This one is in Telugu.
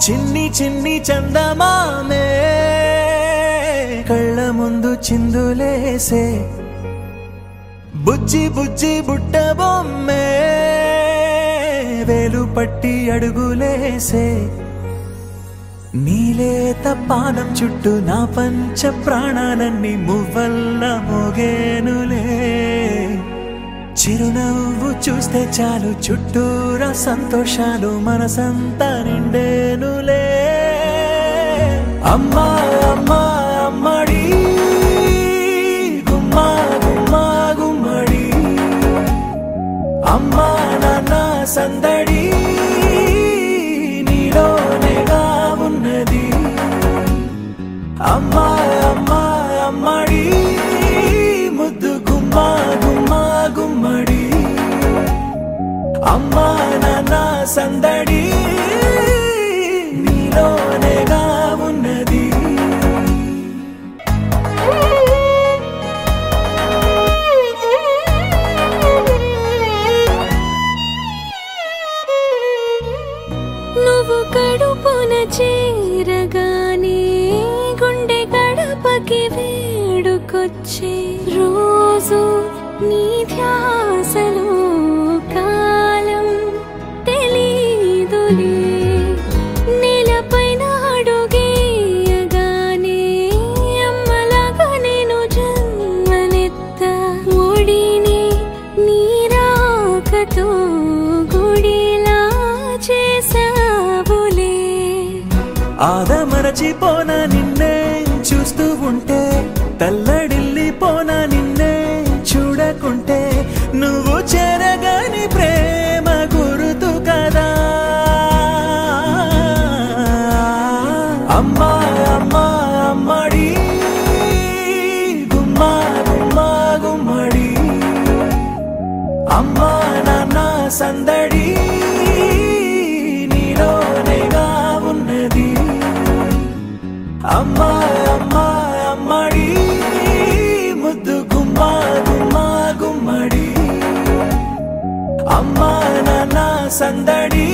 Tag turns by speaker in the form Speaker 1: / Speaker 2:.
Speaker 1: చిన్ని చిన్ని చందమామే కళ్ళ ముందు చిందులేసే బుజ్జి బుజ్జి బుట్ట బొమ్మే వేలు పట్టి అడుగులేసే నీలేత పానం చుట్టూ నా పంచ ప్రాణాలన్నీ మువ్వల్ల మోగేనులే చిరునవ్వు చూస్తే చాలు చుట్టూరా సంతోషాలు మనసంతా నిండేనులే అమ్మా అమ్మా అమ్మడి గుమ్మా గుమ్మా గుమ్మడి అమ్మా నాన్న సందడి నీలోనేగా ఉన్నది అమ్మా అమ్మా అమ్మడి ముద్దు గుమ్మా గుమ్మా గుమ్మడి అమ్మా నాన్న సందడి నీలోనేగా ఉన్నది
Speaker 2: నువ్వు కడుపున చేరగానే గుండె గడపకి వేడుకొచ్చే రోజు నీ ధ్యాసలో కాలం తెలీదులే నేలపైన అడుగేయగానే అమ్మలాగా నేను జన్మనెత్త ఒడిని నీరాకతో గుడిలా చేసావులే
Speaker 1: ఆదమరచిపోనా నిన్నే చూస్తూ ఉంటే తల్లడిల్లిపోనా నిన్నే చూడకుంటే నువ్వు చెరగని ప్రేమ గురుతు కదా అమ్మా అమ్మా అమ్మడి గుమ్మా గుమ్మా గుమ్మడి అమ్మా నాన్న సందడి నీలోనేగా ఉన్నది అమ్మా అమ్మా అమ్మడి ముద్దు గుమ్మా గుమ్మా గుమ్మడి అమ్మా నాన్న సందడి